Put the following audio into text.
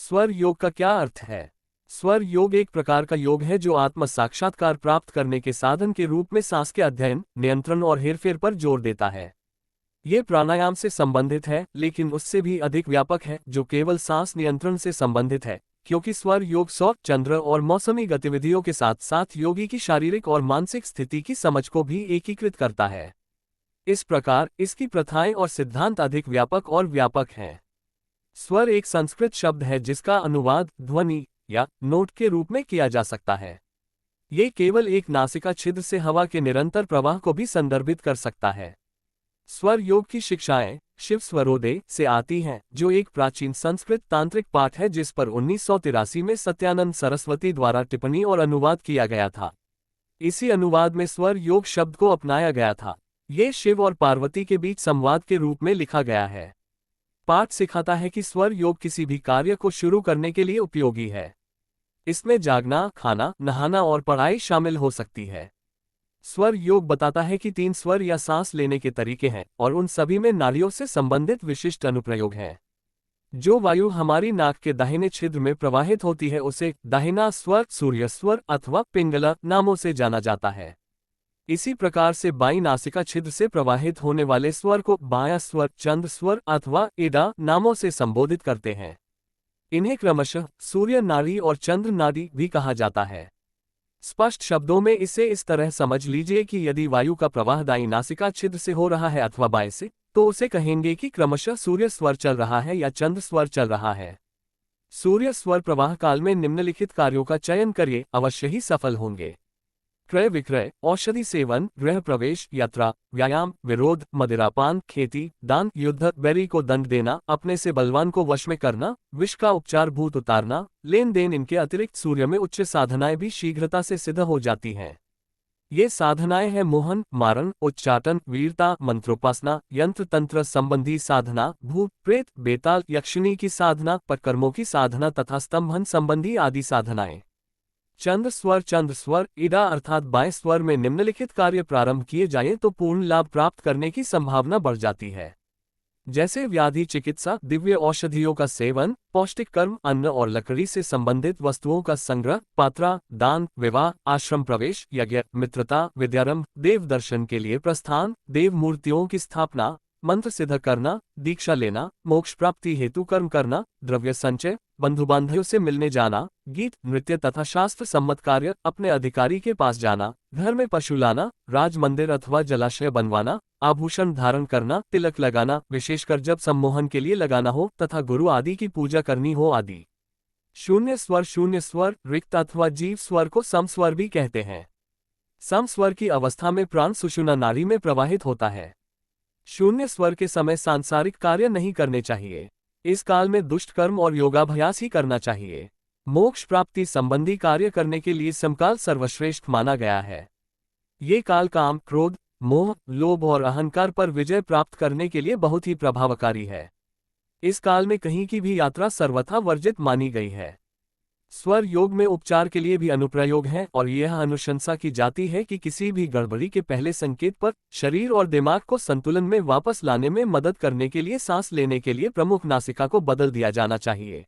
स्वर योग का क्या अर्थ है? स्वर योग एक प्रकार का योग है जो आत्म साक्षात्कार प्राप्त करने के साधन के रूप में सांस के अध्ययन, नियंत्रण और हेरफेर पर जोर देता है। ये प्राणायाम से संबंधित है, लेकिन उससे भी अधिक व्यापक है, जो केवल सांस नियंत्रण से संबंधित है, क्योंकि स्वर योग सौर, चंद्र और मौसमी गतिविधियों के साथ साथ योगी की शारीरिक और मानसिक स्थिति की समझ को भी एकीकृत करता है। इस प्रकार इसकी प्रथाएं और सिद्धांत अधिक व्यापक और व्यापक हैं। स्वर एक संस्कृत शब्द है जिसका अनुवाद ध्वनि या नोट के रूप में किया जा सकता है। ये केवल एक नासिका छिद्र से हवा के निरंतर प्रवाह को भी संदर्भित कर सकता है। स्वर योग की शिक्षाएं शिव स्वरोदय से आती हैं, जो एक प्राचीन संस्कृत तांत्रिक पाठ है जिस पर 1983 में सत्यानंद सरस्वती द्वारा टिप्पणी और अनुवाद किया गया था। इसी अनुवाद में स्वर योग शब्द को अपनाया गया था। ये शिव और पार्वती के बीच संवाद के रूप में लिखा गया है। पाठ सिखाता है कि स्वर योग किसी भी कार्य को शुरू करने के लिए उपयोगी है। इसमें जागना, खाना, नहाना और पढ़ाई शामिल हो सकती है। स्वर योग बताता है कि 3 स्वर या सांस लेने के तरीके हैं और उन सभी में नाड़ियों से संबंधित विशिष्ट अनुप्रयोग हैं। जो वायु हमारी नाक के दाहिने छिद्र में प्रवाहित होती है उसे दाहिना स्वर, सूर्य स्वर अथवा पिंगला नामों से जाना जाता है। इसी प्रकार से बाईं नासिका छिद्र से प्रवाहित होने वाले स्वर को बायां स्वर, चंद्र स्वर अथवा इडा नामों से संबोधित करते हैं। इन्हें क्रमशः सूर्य नाड़ी और चंद्र नाड़ी भी कहा जाता है। स्पष्ट शब्दों में इसे इस तरह समझ लीजिए कि यदि वायु का प्रवाह दाईं नासिका छिद्र से हो रहा है अथवा बाएं से, तो उसे कहेंगे कि क्रमशः सूर्य स्वर चल रहा है या चंद्र स्वर चल रहा है। सूर्य स्वर प्रवाह काल में निम्नलिखित कार्यों का चयन करिए, अवश्य ही सफल होंगे। क्रय विक्रय, औषधि सेवन, गृह प्रवेश, यात्रा, व्यायाम, विरोध, मदिरापान, खेती, दान, युद्ध, बैरी को दंड देना, अपने से बलवान को वश में करना, विष का उपचार, भूत उतारना, लेन देन। इनके अतिरिक्त सूर्य में उच्च साधनाएं भी शीघ्रता से सिद्ध हो जाती हैं। ये साधनाएं हैं मोहन, मारण, उच्चाटन, वीरता, मंत्रोपासना, यंत्र तंत्र संबंधी साधना, भूत प्रेत, बेताल, यक्षिणी की साधना, पटकर्मों की साधना तथा स्तंभन संबंधी आदि साधनाएं। चंद्र स्वर इडा अर्थात बाएं स्वर में निम्नलिखित कार्य प्रारंभ किए जाएं तो पूर्ण लाभ प्राप्त करने की संभावना बढ़ जाती है। जैसे व्याधि चिकित्सा, दिव्य औषधियों का सेवन, पौष्टिक कर्म, अन्न और लकड़ी से संबंधित वस्तुओं का संग्रह, पात्रा, दान, विवाह, आश्रम प्रवेश, यज्ञ, मित्रता, विद्यारंभ, देव दर्शन के लिए प्रस्थान, देव मूर्तियों की स्थापना, मंत्र सिद्ध करना, दीक्षा लेना, मोक्ष प्राप्ति हेतु कर्म करना, द्रव्य संचय, बंधु बांधवों से मिलने जाना, गीत, नृत्य तथा शास्त्र सम्मत कार्य, अपने अधिकारी के पास जाना, घर में पशु लाना, राज मंदिर अथवा जलाशय बनवाना, आभूषण धारण करना, तिलक लगाना, विशेषकर जब सम्मोहन के लिए लगाना हो तथा गुरु आदि की पूजा करनी हो आदि। शून्य स्वर, रिक्त अथवा जीव स्वर को समस्वर भी कहते हैं। समस्वर की अवस्था में प्राण सुषुम्ना नाड़ी में प्रवाहित होता है। शून्य स्वर के समय सांसारिक कार्य नहीं करने चाहिए। इस काल में दुष्ट कर्म और योगाभ्यास ही करना चाहिए। मोक्ष प्राप्ति संबंधी कार्य करने के लिए समकाल सर्वश्रेष्ठ माना गया है। ये काल काम, क्रोध, मोह, लोभ और अहंकार पर विजय प्राप्त करने के लिए बहुत ही प्रभावकारी है। इस काल में कहीं की भी यात्रा सर्वथा वर्जित मानी गई है। स्वर योग में उपचार के लिए भी अनुप्रयोग हैं और यह अनुशंसा की जाती है कि किसी भी गड़बड़ी के पहले संकेत पर शरीर और दिमाग को संतुलन में वापस लाने में मदद करने के लिए सांस लेने के लिए प्रमुख नासिका को बदल दिया जाना चाहिए।